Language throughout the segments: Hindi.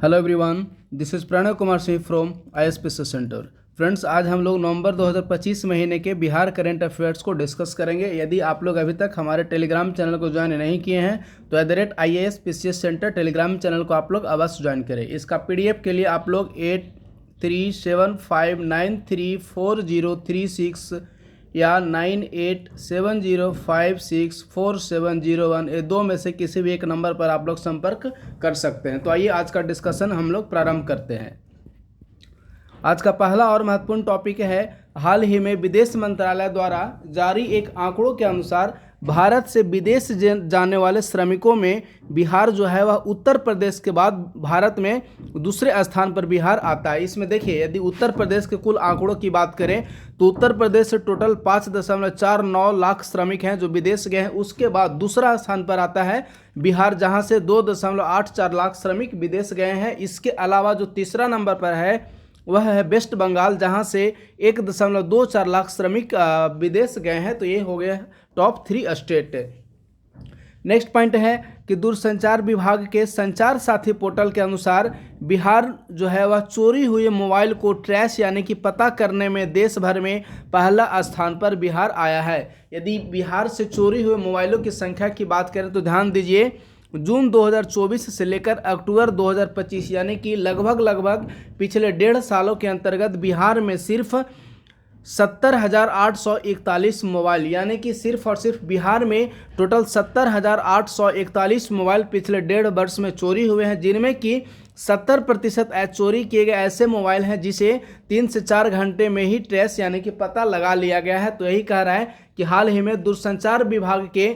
Hello everyone, this is Pranay Kumar Singh from ISPC centre. Friends, आज हम लोग नवंबर 2025 महीने के बिहार करंट अफेयर्स को डिस्कस करेंगे। यदि आप लोग अभी तक हमारे टेलीग्राम चैनल को ज्वाइन नहीं किए हैं तो @IASPCS सेंटर टेलीग्राम चैनल को आप लोग अवश्य ज्वाइन करें। इसका PDF के लिए आप लोग 8375934036 या 9870564701 ये दो में से किसी भी एक नंबर पर आप लोग संपर्क कर सकते हैं। तो आइए आज का डिस्कशन हम लोग प्रारंभ करते हैं। आज का पहला और महत्वपूर्ण टॉपिक है, हाल ही में विदेश मंत्रालय द्वारा जारी एक आंकड़ों के अनुसार भारत से विदेश जाने वाले श्रमिकों में बिहार जो है वह उत्तर प्रदेश के बाद भारत में दूसरे स्थान पर बिहार आता है। इसमें देखिए, यदि उत्तर प्रदेश के कुल आंकड़ों की बात करें तो उत्तर प्रदेश से टोटल 5.49 लाख श्रमिक हैं जो विदेश गए हैं। उसके बाद दूसरा स्थान पर आता है बिहार, जहां से 2.84 लाख श्रमिक विदेश गए हैं। इसके अलावा जो तीसरा नंबर पर है वह है वेस्ट बंगाल, जहां से 1.24 लाख श्रमिक विदेश गए हैं। तो ये हो गया टॉप 3 स्टेट। नेक्स्ट पॉइंट है कि दूरसंचार विभाग के संचार साथी पोर्टल के अनुसार बिहार जो है वह चोरी हुए मोबाइल को ट्रेस यानी कि पता करने में देश भर में पहला स्थान पर बिहार आया है। यदि बिहार से चोरी हुए मोबाइलों की संख्या की बात करें तो ध्यान दीजिए, जून 2024 से लेकर अक्टूबर 2025 यानी कि लगभग पिछले 1.5 सालों के अंतर्गत बिहार में सिर्फ 70,841 मोबाइल, यानी कि सिर्फ और सिर्फ बिहार में टोटल 70,841 मोबाइल पिछले 1.5 वर्ष में चोरी हुए हैं, जिनमें कि 70% चोरी किए गए ऐसे मोबाइल हैं जिसे 3 से 4 घंटे में ही ट्रेस यानी कि पता लगा लिया गया है। तो यही कह रहा है कि हाल ही में दूरसंचार विभाग के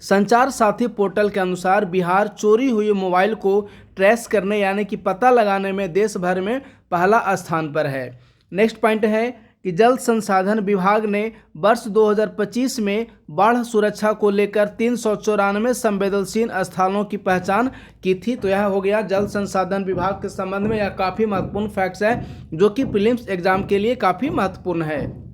संचार साथी पोर्टल के अनुसार बिहार चोरी हुई मोबाइल को ट्रेस करने यानी कि पता लगाने में देश भर में पहला स्थान पर है। नेक्स्ट पॉइंट है कि जल संसाधन विभाग ने वर्ष 2025 में बाढ़ सुरक्षा को लेकर 394 संवेदनशील स्थानों की पहचान की थी। तो यह हो गया जल संसाधन विभाग के संबंध में। यह काफ़ी महत्वपूर्ण फैक्ट्स है जो कि प्रीलिम्स एग्जाम के लिए काफ़ी महत्वपूर्ण है।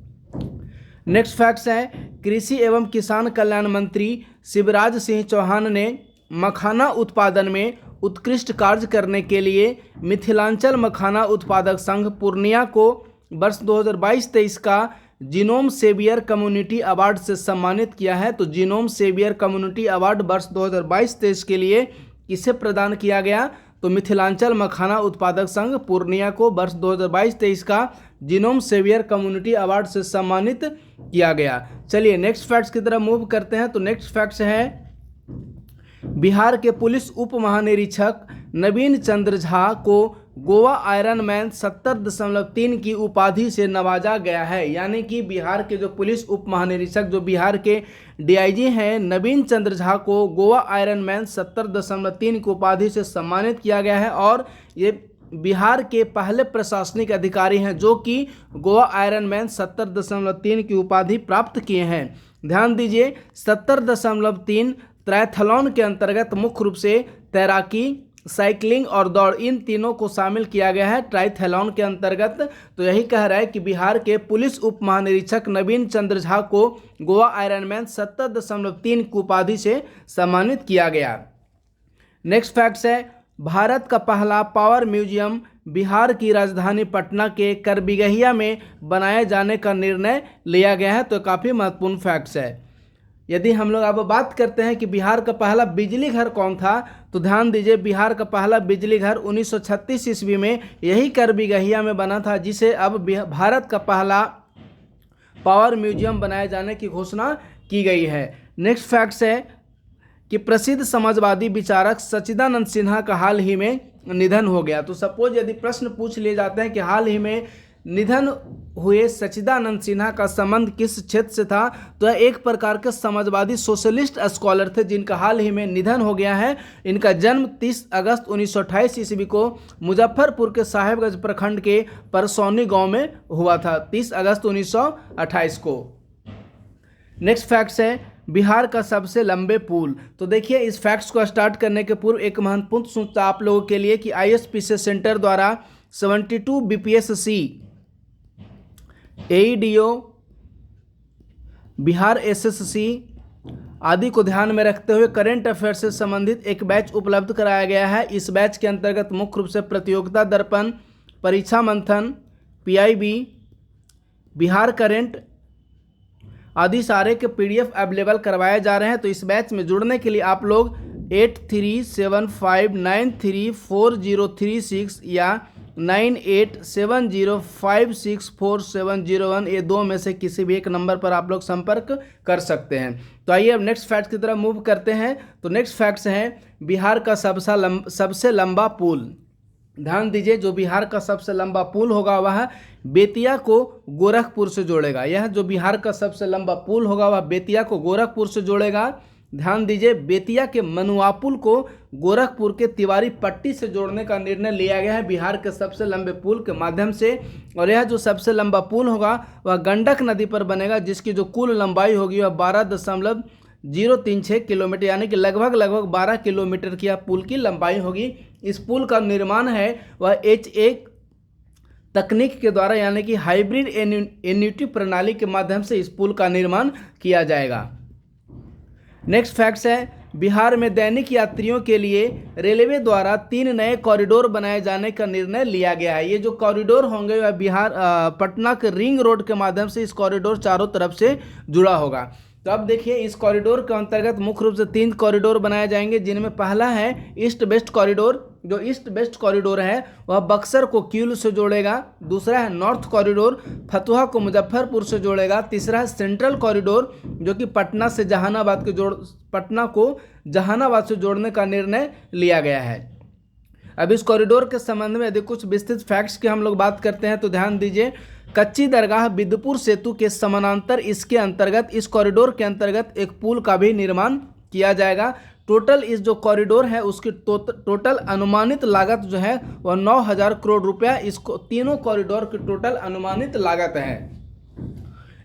नेक्स्ट फैक्ट्स है, कृषि एवं किसान कल्याण मंत्री शिवराज सिंह चौहान ने मखाना उत्पादन में उत्कृष्ट कार्य करने के लिए मिथिलांचल मखाना उत्पादक संघ पूर्णिया को वर्ष 2022-23 का जीनोम सेवियर कम्युनिटी अवार्ड से सम्मानित किया है। तो जीनोम सेवियर कम्युनिटी अवार्ड वर्ष 2022-23 के लिए किसे प्रदान किया गया? तो मिथिलांचल मखाना उत्पादक संघ पूर्णिया को वर्ष 2022-23 का जीनोम सेवियर कम्युनिटी अवार्ड से सम्मानित किया गया। चलिए नेक्स्ट फैक्ट्स की तरफ मूव करते हैं। तो नेक्स्ट फैक्ट्स है, बिहार के पुलिस उप महानिरीक्षक नवीन चंद्र झा को गोवा आयरन मैन 70.3 की उपाधि से नवाजा गया है। यानी कि बिहार के जो पुलिस उप महानिरीक्षक जो बिहार के DIG हैं नवीन चंद्र झा को गोवा आयरन मैन 70.3 की उपाधि से सम्मानित किया गया है। और ये बिहार के पहले प्रशासनिक अधिकारी हैं जो कि गोवा आयरन मैन 70.3 की उपाधि प्राप्त किए हैं। ध्यान दीजिए, 70.3 ट्रायथलॉन के अंतर्गत मुख्य रूप से तैराकी, साइकिलिंग और दौड़, इन तीनों को शामिल किया गया है ट्रायथलॉन के अंतर्गत। तो यही कह रहा है कि बिहार के पुलिस उप महानिरीक्षक नवीन चंद्र झा को गोवा आयरन मैन 70.3 की उपाधि से सम्मानित किया गया। नेक्स्ट फैक्ट्स है, भारत का पहला पावर म्यूजियम बिहार की राजधानी पटना के करबिगहिया में बनाए जाने का निर्णय लिया गया है। तो काफ़ी महत्वपूर्ण फैक्ट्स है। यदि हम लोग अब बात करते हैं कि बिहार का पहला बिजली घर कौन था, तो ध्यान दीजिए, बिहार का पहला बिजली घर 1936 ईस्वी में यही करबिगहिया में बना था, जिसे अब भारत का पहला पावर म्यूजियम बनाए जाने की घोषणा की गई है। नेक्स्ट फैक्ट्स है कि प्रसिद्ध समाजवादी विचारक सच्चिदानंद सिन्हा का हाल ही में निधन हो गया। तो सपोज यदि प्रश्न पूछ लिए जाते हैं कि हाल ही में निधन हुए सच्चिदानंद सिन्हा का संबंध किस क्षेत्र से था, तो एक प्रकार के समाजवादी सोशलिस्ट स्कॉलर थे जिनका हाल ही में निधन हो गया है। इनका जन्म 30 अगस्त 1928 ईस्वी को मुजफ्फरपुर के साहेबगंज प्रखंड के परसौनी गांव में हुआ था, 30 अगस्त 1928 को। नेक्स्ट फैक्ट्स है, बिहार का सबसे लंबे पुल। तो देखिए, इस फैक्ट्स को स्टार्ट करने के पूर्व एक महत्वपूर्ण सूचना आप लोगों के लिए कि ISPC सेंटर द्वारा 72 BPSC, AEDO, बिहार SSC, आदि को ध्यान में रखते हुए करंट अफेयर से संबंधित एक बैच उपलब्ध कराया गया है। इस बैच के अंतर्गत मुख्य रूप से प्रतियोगिता दर्पण, परीक्षा मंथन, पीआईबी, बिहार करंट आदि सारे के पीडीएफ अवेलेबल करवाए जा रहे हैं। तो इस बैच में जुड़ने के लिए आप लोग 8375934036 या 9870564701 ये दो में से किसी भी एक नंबर पर आप लोग संपर्क कर सकते हैं। तो आइए अब नेक्स्ट फैक्ट की तरफ मूव करते हैं। तो नेक्स्ट फैक्ट्स है बिहार का सबसे लंबा पुल। ध्यान दीजिए, जो बिहार का सबसे लंबा पुल होगा वह बेतिया को गोरखपुर से जोड़ेगा। यह जो बिहार का सबसे लंबा पुल होगा वह बेतिया को गोरखपुर से जोड़ेगा। ध्यान दीजिए, बेतिया के मनुआ पुल को गोरखपुर के तिवारी पट्टी से जोड़ने का निर्णय लिया गया है बिहार के सबसे लंबे पुल के माध्यम से। और यह जो सबसे लंबा पुल होगा वह गंडक नदी पर बनेगा, जिसकी जो कुल लंबाई होगी वह 12.036 किलोमीटर यानी कि लगभग 12 किलोमीटर की यह पुल की लंबाई होगी। इस पुल का निर्माण है वह H1 तकनीक के द्वारा यानी कि हाइब्रिड एन्युटी प्रणाली के माध्यम से इस पुल का निर्माण किया जाएगा। नेक्स्ट फैक्ट्स है बिहार में दैनिक यात्रियों के लिए रेलवे द्वारा 3 नए कॉरिडोर बनाए जाने का निर्णय लिया गया है। ये जो कॉरिडोर होंगे वह बिहार पटना के रिंग रोड के माध्यम से इस कॉरिडोर चारों तरफ से जुड़ा होगा। तो अब देखिए, इस कॉरिडोर के अंतर्गत मुख्य रूप से 3 कॉरिडोर बनाए जाएंगे, जिनमें पहला है ईस्ट वेस्ट कॉरिडोर। जो ईस्ट वेस्ट कॉरिडोर है वह बक्सर को किऊल से जोड़ेगा। दूसरा है नॉर्थ कॉरिडोर, फतुहा को मुजफ्फरपुर से जोड़ेगा। तीसरा है सेंट्रल कॉरिडोर, जो कि पटना को जहानाबाद से जोड़ने का निर्णय लिया गया है। अब इस कॉरिडोर के संबंध में यदि कुछ विस्तृत फैक्ट्स की हम लोग बात करते हैं तो ध्यान दीजिए, कच्ची दरगाह बिदपुर सेतु के समानांतर इसके अंतर्गत इस कॉरिडोर के अंतर्गत एक पुल का भी निर्माण किया जाएगा। टोटल इस जो कॉरिडोर है उसकी टोटल अनुमानित लागत जो है वह 9,000 करोड़ रुपया इसको तीनों कॉरिडोर की टोटल अनुमानित लागत है।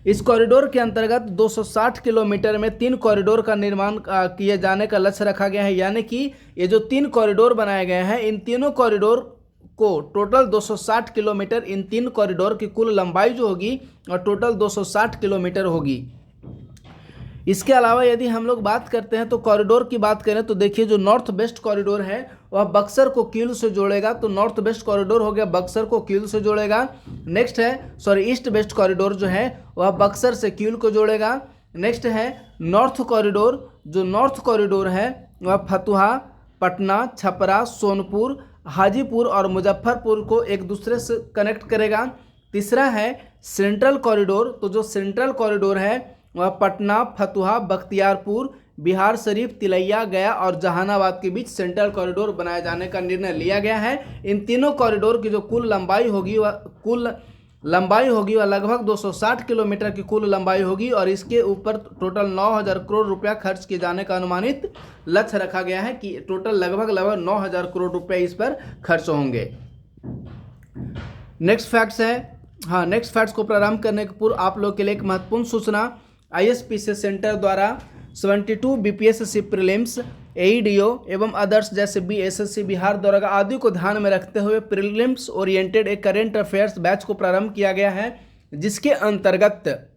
इस कॉरिडोर के अंतर्गत 260 किलोमीटर में 3 कॉरिडोर का निर्माण किए जाने का लक्ष्य रखा गया है। यानी कि ये जो 3 कॉरिडोर बनाए गए हैं, इन तीनों कॉरिडोर को टोटल 260 किलोमीटर, इन 3 कॉरिडोर की कुल लंबाई जो होगी और टोटल 260 किलोमीटर होगी। इसके अलावा यदि हम लोग बात करते हैं तो कॉरिडोर की बात करें तो देखिए, जो नॉर्थ वेस्ट कॉरिडोर है वह बक्सर को किऊल से जोड़ेगा। तो नॉर्थ वेस्ट कॉरिडोर हो गया बक्सर को किऊल से जोड़ेगा। नेक्स्ट है ईस्ट वेस्ट कॉरिडोर जो है वह बक्सर से किऊल को जोड़ेगा। नेक्स्ट है नॉर्थ कॉरिडोर। जो नॉर्थ कॉरिडोर है वह फतुहा, पटना, छपरा, सोनपुर, हाजीपुर और मुजफ्फरपुर को एक दूसरे से कनेक्ट करेगा। तीसरा है सेंट्रल कॉरिडोर। तो जो सेंट्रल कॉरिडोर है वह पटना, फतुहा, बख्तियारपुर, बिहार शरीफ, तिलैया, गया और जहानाबाद के बीच सेंट्रल कॉरिडोर बनाए जाने का निर्णय लिया गया है। इन तीनों कॉरिडोर की जो कुल लंबाई होगी वह लगभग 260 किलोमीटर की कुल लंबाई होगी और इसके ऊपर टोटल 9,000 करोड़ रुपया खर्च किए जाने का अनुमानित लक्ष्य रखा गया है कि टोटल लगभग 9,000 करोड़ रुपए इस पर खर्च होंगे। नेक्स्ट फैक्ट्स को प्रारंभ करने के पूर्व आप लोग के लिए एक महत्वपूर्ण सूचना। ISPC सेंटर द्वारा 72 BPSC प्रीलिम्स, AEDO एवं अदर्स जैसे BSSC, बिहार दरोगा आदि को ध्यान में रखते हुए प्रीलिम्स ओरिएंटेड एक करंट अफेयर्स बैच को प्रारंभ किया गया है, जिसके अंतर्गत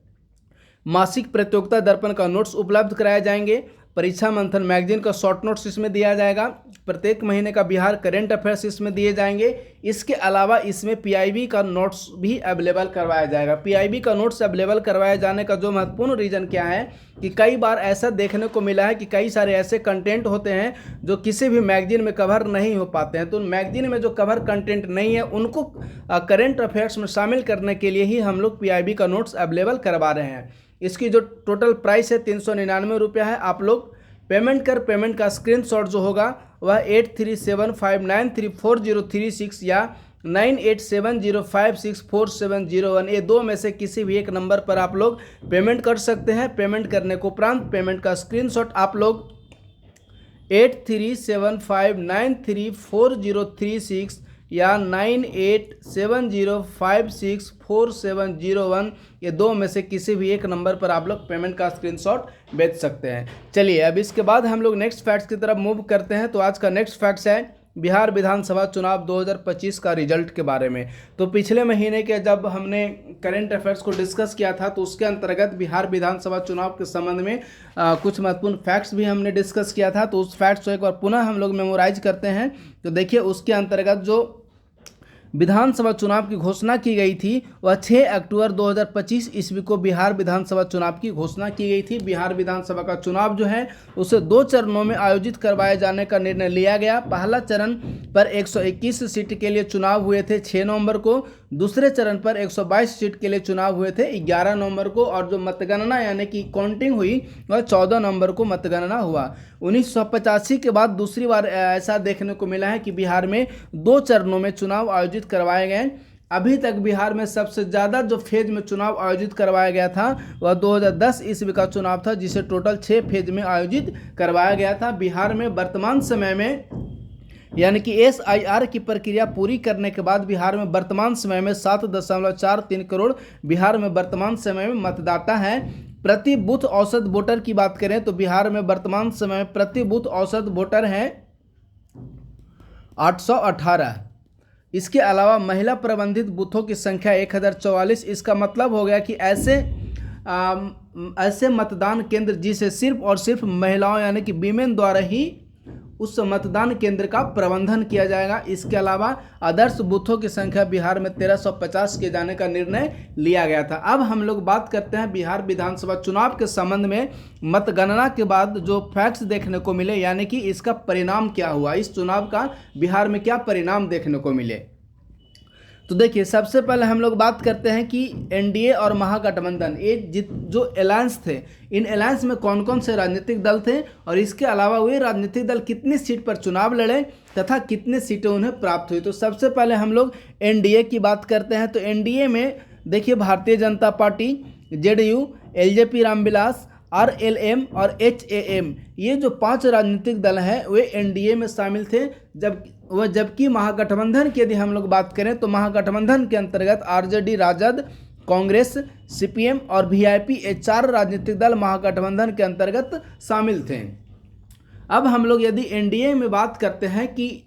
मासिक प्रतियोगिता दर्पण का नोट्स उपलब्ध कराए जाएंगे। परीक्षा मंथन मैगजीन का शॉर्ट नोट्स इसमें दिया जाएगा। प्रत्येक महीने का बिहार करंट अफेयर्स इसमें दिए जाएंगे। इसके अलावा इसमें PIB का नोट्स भी अवेलेबल करवाया जाएगा। PIB का नोट्स अवेलेबल करवाए जाने का जो महत्वपूर्ण रीज़न क्या है कि कई बार ऐसा देखने को मिला है कि कई सारे ऐसे कंटेंट होते हैं जो किसी भी मैगजीन में कवर नहीं हो पाते हैं। तो मैगजीन में जो कवर कंटेंट नहीं है उनको करंट अफेयर्स में शामिल करने के लिए ही हम लोग PIB का नोट्स अवेलेबल करवा रहे हैं। इसकी जो टोटल प्राइस है 399 रुपया है। आप लोग पेमेंट का स्क्रीनशॉट जो होगा वह 8375934036 या 9870564701 ये दो में से किसी भी एक नंबर पर आप लोग पेमेंट कर सकते हैं। पेमेंट करने को उपरांत पेमेंट का स्क्रीनशॉट आप लोग 8375934036 या 9870564701 ये दो में से किसी भी एक नंबर पर आप लोग पेमेंट का स्क्रीनशॉट भेज सकते हैं। चलिए अब इसके बाद हम लोग नेक्स्ट फैक्ट्स की तरफ मूव करते हैं। तो आज का नेक्स्ट फैक्ट्स है बिहार विधानसभा चुनाव 2025 का रिजल्ट के बारे में। तो पिछले महीने के जब हमने करंट अफेयर्स को डिस्कस किया था तो उसके अंतर्गत बिहार विधानसभा चुनाव के संबंध में कुछ महत्वपूर्ण फैक्ट्स भी हमने डिस्कस किया था। तो उस फैक्ट्स को एक बार पुनः हम लोग मेमोराइज करते हैं। तो देखिए, उसके अंतर्गत जो विधानसभा चुनाव की घोषणा की गई थी वह 6 अक्टूबर 2025 ईस्वी को बिहार विधानसभा चुनाव की घोषणा की गई थी। बिहार विधानसभा का चुनाव जो है उसे 2 चरणों में आयोजित करवाए जाने का निर्णय लिया गया। पहला चरण पर 121 सीट के लिए चुनाव हुए थे 6 नवंबर को, दूसरे चरण पर 122 सीट के लिए चुनाव हुए थे 11 नवंबर को, और जो मतगणना यानी कि काउंटिंग हुई वह 14 नवंबर को मतगणना हुआ। 1985 के बाद दूसरी बार ऐसा देखने को मिला है कि बिहार में 2 चरणों में चुनाव आयोजित करवाए गए। अभी तक बिहार में सबसे ज़्यादा जो फेज में चुनाव आयोजित करवाया गया था वह 2010 ईस्वी का चुनाव था, जिसे टोटल 6 फेज में आयोजित करवाया गया था। बिहार में वर्तमान समय में यानी कि SIR की प्रक्रिया पूरी करने के बाद बिहार में वर्तमान समय में 7.43 करोड़ बिहार में वर्तमान समय में मतदाता है। प्रति बूथ औसत वोटर की बात करें तो बिहार में वर्तमान समय में प्रति बूथ औसत वोटर हैं 818। इसके अलावा महिला प्रबंधित बूथों की संख्या 1044। इसका मतलब हो गया कि ऐसे मतदान केंद्र जिसे सिर्फ और सिर्फ महिलाओं यानी कि वीमेन द्वारा ही उस मतदान केंद्र का प्रबंधन किया जाएगा। इसके अलावा आदर्श बूथों की संख्या बिहार में 1350 किए जाने का निर्णय लिया गया था। अब हम लोग बात करते हैं बिहार विधानसभा चुनाव के संबंध में मतगणना के बाद जो फैक्ट्स देखने को मिले, यानी कि इसका परिणाम क्या हुआ, इस चुनाव का बिहार में क्या परिणाम देखने को मिले। तो देखिए, सबसे पहले हम लोग बात करते हैं कि NDA और महागठबंधन ये जो अलायंस थे, इन अलायंस में कौन कौन से राजनीतिक दल थे और इसके अलावा वे राजनीतिक दल कितनी सीट पर चुनाव लड़े तथा कितनी सीटें उन्हें प्राप्त हुई। तो सबसे पहले हम लोग NDA की बात करते हैं। तो NDA में देखिए, Bharatiya Janata party, JDU, LJP Ramvilas, RLM और HAM, ये जो 5 राजनीतिक दल हैं वे NDA में शामिल थे। जबकि महागठबंधन की यदि हम लोग बात करें तो महागठबंधन के अंतर्गत RJD, राजद, कांग्रेस, CPM और VIP, ये 4 राजनीतिक दल महागठबंधन के अंतर्गत शामिल थे। अब हम लोग यदि NDA में बात करते हैं कि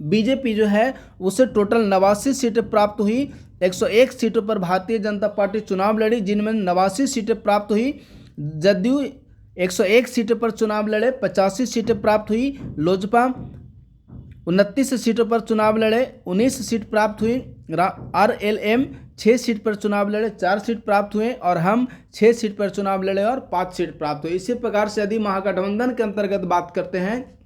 BJP जो है उसे टोटल 89 सीटें प्राप्त हुई। 101 सीटों पर भारतीय जनता पार्टी चुनाव लड़ी, जिनमें 89 सीटें प्राप्त हुई। जदयू 101 सीटों पर चुनाव लड़े, 85 सीटें प्राप्त हुई। लोजपा 29 सीटों पर चुनाव लड़े, 19 सीट प्राप्त हुई। RLM 6 सीट पर चुनाव लड़े, 4 सीट प्राप्त हुए, और हम 6 सीट पर चुनाव लड़े और 5 सीट प्राप्त हुई। इसी प्रकार से यदि महागठबंधन के अंतर्गत बात करते हैं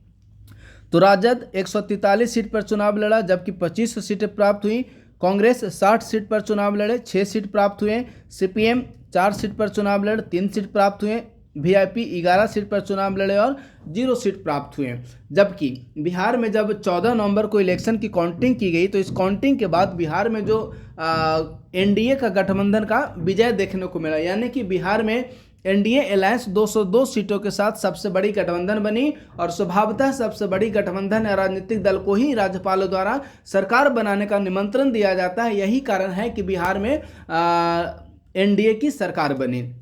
तो राजद 143 सीट पर चुनाव लड़ा, जबकि 25 सीटें प्राप्त हुई। कांग्रेस 60 सीट पर चुनाव लड़े, 6 सीट प्राप्त हुए। CPM 4 सीट पर चुनाव लड़े, 3 सीट प्राप्त हुए। VIP 11 सीट पर चुनाव लड़े और 0 सीट प्राप्त हुए। जबकि बिहार में जब 14 नवंबर को इलेक्शन की काउंटिंग की गई तो इस काउंटिंग के बाद बिहार में जो NDA का गठबंधन का विजय देखने को मिला, यानी कि बिहार में NDA अलायंस 202 सीटों के साथ सबसे बड़ी गठबंधन बनी। और स्वभावतः सबसे बड़ी गठबंधन या राजनीतिक दल को ही राज्यपालों द्वारा सरकार बनाने का निमंत्रण दिया जाता है। यही कारण है कि बिहार में NDA की सरकार बनी।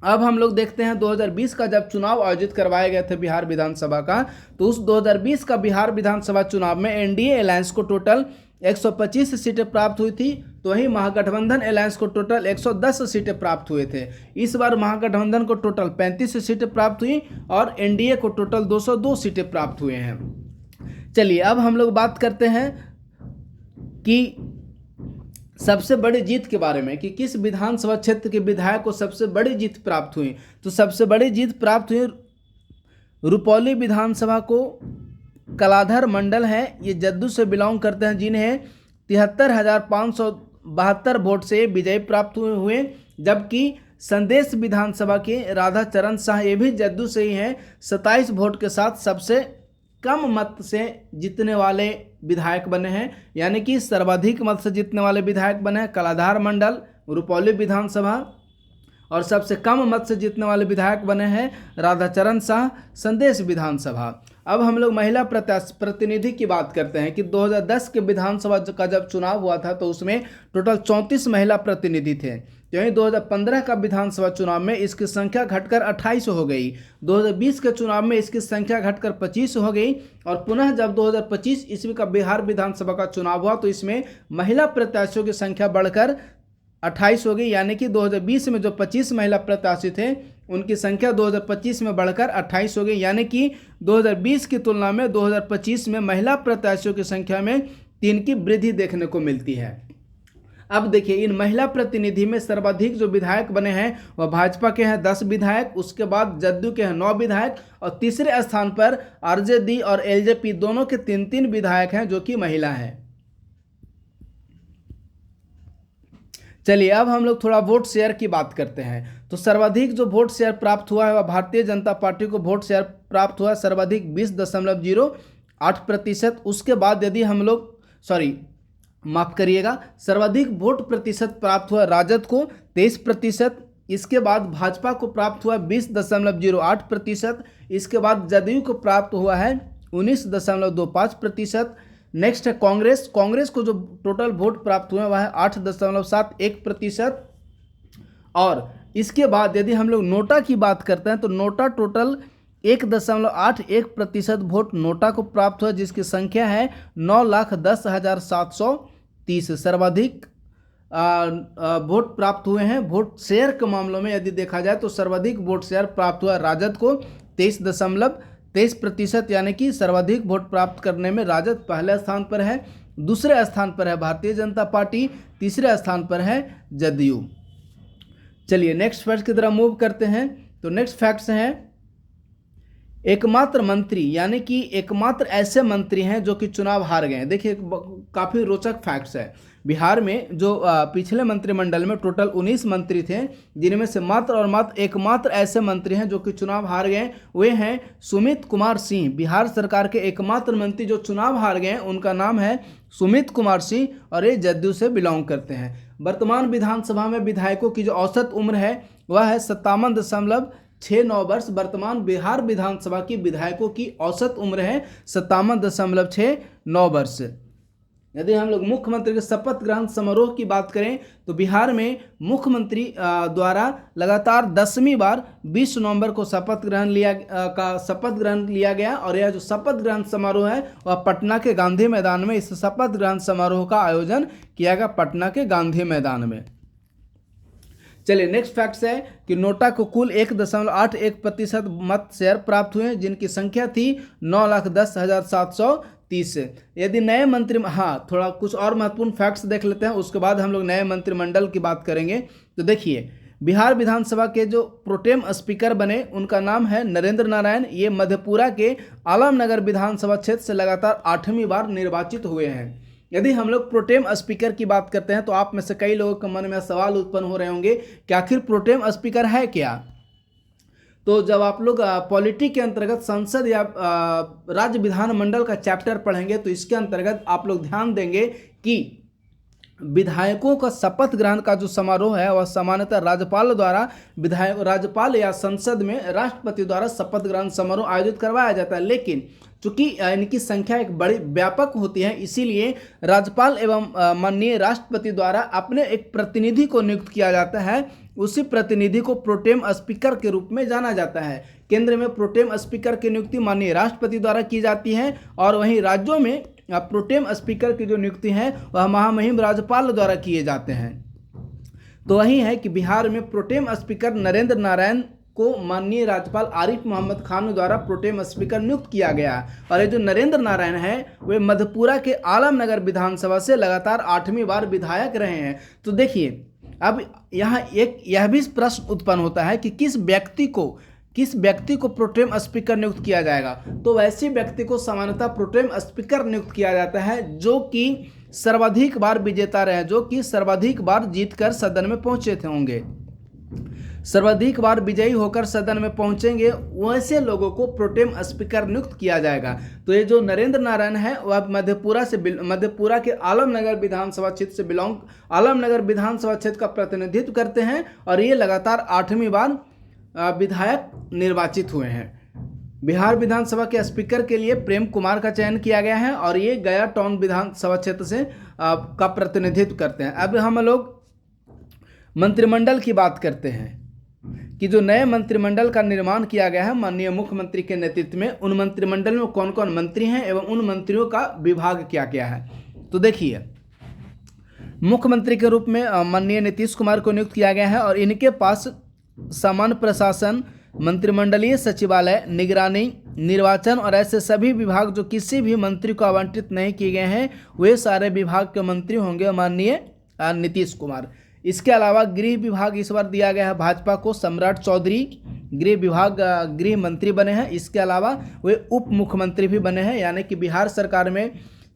अब हम लोग देखते हैं 2020 का जब चुनाव आयोजित करवाए गए थे बिहार विधानसभा का, तो उस 2020 का बिहार विधानसभा चुनाव में NDA अलायंस को टोटल 125 सीटें प्राप्त हुई थी, तो वहीं महागठबंधन अलायंस को टोटल 110 सीटें प्राप्त हुए थे। इस बार महागठबंधन को टोटल 35 सीटें प्राप्त हुई और NDA को टोटल 202 सीटें प्राप्त हुए हैं। चलिए, अब हम लोग बात करते हैं कि सबसे बड़ी जीत के बारे में, कि किस विधानसभा क्षेत्र के विधायक को सबसे बड़ी जीत प्राप्त हुई। तो सबसे बड़ी जीत प्राप्त हुई रुपौली विधानसभा को कलाधर मंडल है, ये जद्दू से बिलोंग करते हैं, जिन्हें 73,572 वोट से विजय प्राप्त हुए। जबकि संदेश विधानसभा के राधाचरण शाह, ये भी जद्दू से ही हैं, 27 वोट के साथ सबसे कम मत से जीतने वाले विधायक बने हैं, यानी कि सर्वाधिक मत से जीतने वाले विधायक बने हैं कलाधार मंडल रुपौली विधानसभा, और सबसे कम मत से जीतने वाले विधायक बने हैं राधाचरण शाह संदेश विधानसभा। अब हम लोग महिला प्रतिनिधि की बात करते हैं कि 2010 के विधानसभा का जब चुनाव हुआ था तो उसमें टोटल 34 महिला प्रतिनिधि थे। वहीं 2015 का विधानसभा चुनाव में इसकी संख्या घटकर 28 हो गई। 2020 के चुनाव में इसकी संख्या घटकर 25 हो गई और पुनः जब 2025 ईस्वी का बिहार विधानसभा का चुनाव हुआ तो इसमें महिला प्रत्याशियों की संख्या बढ़कर 28 हो गई, यानी कि 2020 में जो 25 महिला प्रत्याशी थे उनकी संख्या 2025 में बढ़कर 28 हो गई, यानी कि 2020 की तुलना में 2025 में महिला प्रत्याशियों की संख्या में 3 की वृद्धि देखने को मिलती है। अब देखिए इन महिला प्रतिनिधि में सर्वाधिक जो विधायक बने हैं वह भाजपा के हैं 10 विधायक, उसके बाद जदयू के हैं 9 विधायक और तीसरे स्थान पर आरजेडी और एलजेपी दोनों के 3-3 विधायक हैं जो कि महिला हैं। चलिए अब हम लोग थोड़ा वोट शेयर की बात करते हैं। तो सर्वाधिक जो वोट शेयर प्राप्त हुआ है वह भारतीय जनता पार्टी को वोट शेयर प्राप्त हुआ सर्वाधिक 20.08%। उसके बाद यदि हम लोग माफ करिएगा, सर्वाधिक वोट प्रतिशत प्राप्त हुआ राजद को 23%। इसके बाद भाजपा को प्राप्त हुआ 20.08%। इसके बाद जदयू को प्राप्त हुआ है 19.25%। नेक्स्ट है कांग्रेस को जो टोटल वोट प्राप्त हुए वह है 8.71%। और इसके बाद यदि हम लोग नोटा की बात करते हैं तो नोटा टोटल 1.81% वोट नोटा को प्राप्त हुआ, जिसकी संख्या है 9,10,730। सर्वाधिक वोट प्राप्त हुए हैं वोट शेयर के मामलों में यदि देखा जाए तो सर्वाधिक वोट शेयर प्राप्त हुआ राजद को 23.23%, यानी कि सर्वाधिक वोट प्राप्त करने में राजद पहले स्थान पर है। दूसरे स्थान पर है भारतीय जनता पार्टी, तीसरे स्थान पर है जदयू। चलिए नेक्स्ट फैक्ट की तरफ मूव करते हैं। तो नेक्स्ट फैक्ट्स हैं एकमात्र मंत्री, यानी कि एकमात्र ऐसे मंत्री हैं जो कि चुनाव हार गए हैं। देखिए काफ़ी रोचक फैक्ट्स है। बिहार में जो पिछले मंत्रिमंडल में टोटल 19 मंत्री थे, जिनमें से मात्र और मात्र एकमात्र ऐसे मंत्री हैं जो कि चुनाव हार गए, वे हैं सुमित कुमार सिंह। बिहार सरकार के एकमात्र मंत्री जो चुनाव हार गए उनका नाम है सुमित कुमार सिंह और ये जदयू से बिलोंग करते हैं। वर्तमान विधानसभा में विधायकों की जो औसत उम्र है वह है 57.69 वर्ष। वर्तमान बिहार विधानसभा की विधायकों की औसत उम्र है 57.69 वर्ष। यदि हम लोग मुख्यमंत्री के शपथ ग्रहण समारोह की बात करें तो बिहार में मुख्यमंत्री द्वारा लगातार 10वीं बार 20 नवंबर को शपथ ग्रहण लिया गया और यह जो शपथ ग्रहण समारोह है वह पटना के गांधी मैदान में इस शपथ ग्रहण समारोह का आयोजन किया गया, पटना के गांधी मैदान में। चलिए नेक्स्ट फैक्ट्स है कि नोटा को कुल 1.81% मत शेयर प्राप्त हुए, जिनकी संख्या थी 9,10,730। यदि नए थोड़ा कुछ और महत्वपूर्ण फैक्ट्स देख लेते हैं, उसके बाद हम लोग नए मंत्रिमंडल की बात करेंगे। तो देखिए बिहार विधानसभा के जो प्रोटेम स्पीकर बने उनका नाम है नरेंद्र नारायण। ये मधेपुरा के आलमनगर विधानसभा क्षेत्र से लगातार 8वीं बार निर्वाचित हुए हैं। यदि हम लोग प्रोटेम स्पीकर की बात करते हैं तो आप में से कई लोगों के मन में सवाल उत्पन्न हो रहे होंगे कि आखिर प्रोटेम स्पीकर है क्या। तो जब आप लोग पॉलिटी के अंतर्गत संसद या राज्य विधानमंडल का चैप्टर पढ़ेंगे तो इसके अंतर्गत आप लोग ध्यान देंगे कि विधायकों का शपथ ग्रहण का जो समारोह है वह सामान्यतः राज्यपाल या संसद में राष्ट्रपति द्वारा शपथ ग्रहण समारोह आयोजित करवाया जाता है। लेकिन चूंकि इनकी संख्या एक बड़ी व्यापक होती है, इसीलिए राज्यपाल एवं माननीय राष्ट्रपति द्वारा अपने एक प्रतिनिधि को नियुक्त किया जाता है। उसी प्रतिनिधि को प्रोटेम स्पीकर के रूप में जाना जाता है। केंद्र में प्रोटेम स्पीकर की नियुक्ति माननीय राष्ट्रपति द्वारा की जाती है और वहीं राज्यों में प्रोटेम स्पीकर की जो नियुक्ति है वह महामहिम राज्यपाल द्वारा किए जाते हैं। तो वही है कि बिहार में प्रोटेम स्पीकर नरेंद्र नारायण को माननीय राज्यपाल आरिफ मोहम्मद खान द्वारा प्रोटेम स्पीकर नियुक्त किया गया। और ये जो नरेंद्र नारायण है वे मधेपुरा के आलमनगर विधानसभा से लगातार 8वीं बार विधायक रहे हैं। तो देखिए अब यहाँ यह भी प्रश्न उत्पन्न होता है कि किस व्यक्ति को प्रोटेम स्पीकर नियुक्त किया जाएगा। तो वैसे व्यक्ति को सामान्यतः प्रोटेम स्पीकर नियुक्त किया जाता है जो कि सर्वाधिक बार विजेता रहे, जो कि सर्वाधिक बार जीतकर सदन में पहुंचे थे होंगे, सर्वाधिक बार विजयी होकर सदन में पहुंचेंगे, वैसे लोगों को प्रोटेम स्पीकर नियुक्त किया जाएगा। तो ये जो नरेंद्र नारायण है वह मधेपुरा के आलमनगर विधानसभा क्षेत्र का प्रतिनिधित्व करते हैं और ये लगातार 8वीं बार विधायक निर्वाचित हुए हैं। बिहार विधानसभा के स्पीकर के लिए प्रेम कुमार का चयन किया गया है और ये गया टाउन विधानसभा क्षेत्र से का प्रतिनिधित्व करते हैं। अब हम लोग मंत्रिमंडल की बात करते हैं कि जो नए मंत्रिमंडल का निर्माण किया गया है माननीय मुख्यमंत्री के नेतृत्व में, उन मंत्रिमंडल में कौन कौन मंत्री हैं एवं उन मंत्रियों का विभाग क्या क्या है। तो देखिए, मुख्यमंत्री के रूप में माननीय नीतीश कुमार को नियुक्त किया गया है और इनके पास सामान्य प्रशासन, मंत्रिमंडलीय सचिवालय, निगरानी, निर्वाचन और ऐसे सभी विभाग जो किसी भी मंत्री को आवंटित नहीं किए गए हैं, वे सारे विभाग के मंत्री होंगे माननीय नीतीश कुमार। इसके अलावा गृह विभाग इस बार दिया गया है भाजपा को, सम्राट चौधरी गृह मंत्री बने हैं। इसके अलावा वे उप मुख्यमंत्री भी बने हैं, यानी कि बिहार सरकार में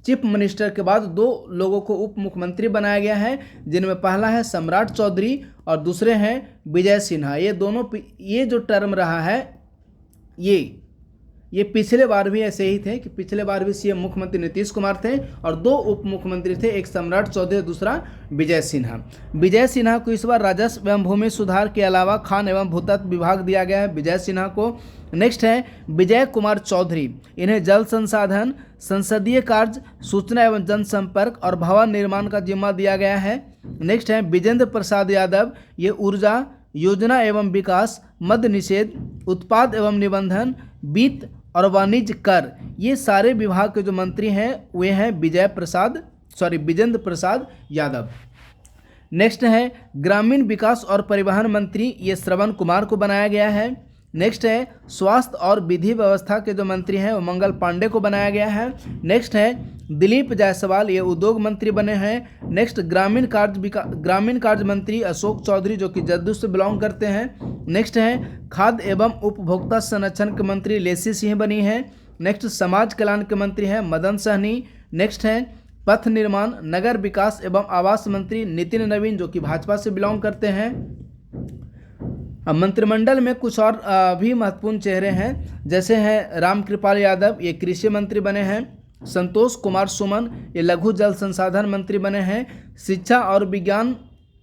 चीफ मिनिस्टर के बाद 2 लोगों को उप मुख्यमंत्री बनाया गया है, जिनमें पहला है सम्राट चौधरी और दूसरे हैं विजय सिन्हा। ये जो टर्म रहा है ये पिछले बार भी ऐसे ही थे कि पिछले बार भी सीएम मुख्यमंत्री नीतीश कुमार थे और 2 उप मुख्यमंत्री थे, एक सम्राट चौधरी, दूसरा विजय सिन्हा। विजय सिन्हा को इस बार राजस्व एवं भूमि सुधार के अलावा खान एवं भूतत्व विभाग दिया गया है विजय सिन्हा को। नेक्स्ट है विजय कुमार चौधरी, इन्हें जल संसाधन, संसदीय कार्य, सूचना एवं जनसंपर्क और भवन निर्माण का जिम्मा दिया गया है। नेक्स्ट है विजेंद्र प्रसाद यादव, ये ऊर्जा, योजना एवं विकास, मद निषेध, उत्पाद एवं निबंधन, वित्त और वाणिज्य कर, ये सारे विभाग के जो मंत्री हैं वे हैं विजेंद्र प्रसाद यादव। नेक्स्ट है ग्रामीण विकास और परिवहन मंत्री, ये श्रवण कुमार को बनाया गया है। नेक्स्ट है स्वास्थ्य और विधि व्यवस्था के जो मंत्री हैं वो मंगल पांडे को बनाया गया है। नेक्स्ट है दिलीप जायसवाल, ये उद्योग मंत्री बने हैं। नेक्स्ट ग्रामीण कार्य मंत्री अशोक चौधरी, जो कि जदयू से बिलोंग करते हैं। नेक्स्ट है खाद्य एवं उपभोक्ता संरक्षण के मंत्री लेसी सिंह बनी है। नेक्स्ट समाज कल्याण के मंत्री हैं मदन सहनी। नेक्स्ट है पथ निर्माण, नगर विकास एवं आवास मंत्री नितिन नवीन, जो कि भाजपा से बिलोंग करते हैं। अब मंत्रिमंडल में कुछ और भी महत्वपूर्ण चेहरे हैं, जैसे हैं रामकृपाल यादव, ये कृषि मंत्री बने हैं। संतोष कुमार सुमन, ये लघु जल संसाधन मंत्री बने हैं। शिक्षा और विज्ञान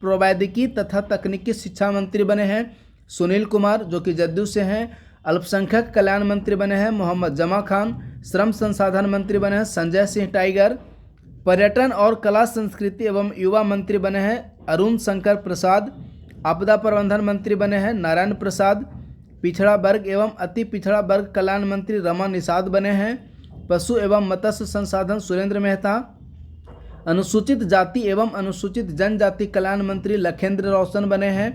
प्रौद्योगिकी तथा तकनीकी शिक्षा मंत्री बने हैं सुनील कुमार, जो कि जदयू से हैं। अल्पसंख्यक कल्याण मंत्री बने हैं मोहम्मद जमा खान। श्रम संसाधन मंत्री बने हैं संजय सिंह टाइगर। पर्यटन और कला संस्कृति एवं युवा मंत्री बने हैं अरुण शंकर प्रसाद। आपदा प्रबंधन मंत्री बने हैं नारायण प्रसाद। पिछड़ा वर्ग एवं अति पिछड़ा वर्ग कल्याण मंत्री रमा निषाद बने हैं। पशु एवं मत्स्य संसाधन सुरेंद्र मेहता। अनुसूचित जाति एवं अनुसूचित जनजाति कल्याण मंत्री लखेंद्र रोशन बने हैं।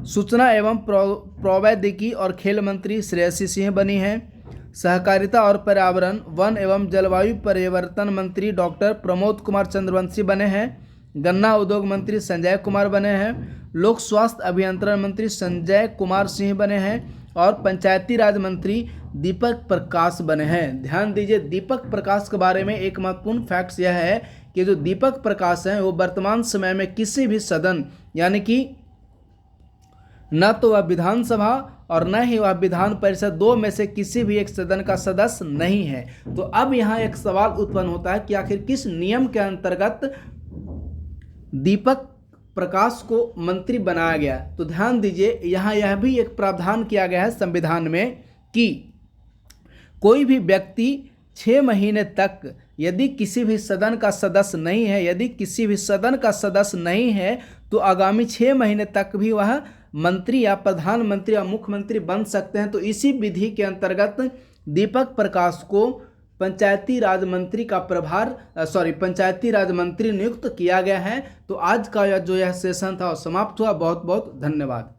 सूचना एवं प्रौद्योगिकी और खेल मंत्री श्रेयसी सिंह बनी हैं। सहकारिता और पर्यावरण, वन एवं जलवायु परिवर्तन मंत्री डॉक्टर प्रमोद कुमार चंद्रवंशी बने हैं। गन्ना उद्योग मंत्री संजय कुमार बने हैं। लोक स्वास्थ्य अभियंत्रण मंत्री संजय कुमार सिंह बने हैं और पंचायती राज मंत्री दीपक प्रकाश बने हैं। ध्यान दीजिए, दीपक प्रकाश के बारे में एक महत्वपूर्ण फैक्ट्स यह है कि जो दीपक प्रकाश हैं वो वर्तमान समय में किसी भी सदन, यानी कि न तो वह विधानसभा और न ही वह विधान परिषद, 2 में से किसी भी एक सदन का सदस्य नहीं है। तो अब यहाँ एक सवाल उत्पन्न होता है कि आखिर किस नियम के अंतर्गत दीपक प्रकाश को मंत्री बनाया गया। तो ध्यान दीजिए, यहाँ यह भी एक प्रावधान किया गया है संविधान में कि कोई भी व्यक्ति 6 महीने तक यदि किसी भी सदन का सदस्य नहीं है, तो आगामी 6 महीने तक भी वह मंत्री या प्रधानमंत्री या मुख्यमंत्री बन सकते हैं। तो इसी विधि के अंतर्गत दीपक प्रकाश को पंचायती राज मंत्री नियुक्त किया गया है। तो आज का यह सेशन था और समाप्त हुआ। बहुत बहुत धन्यवाद।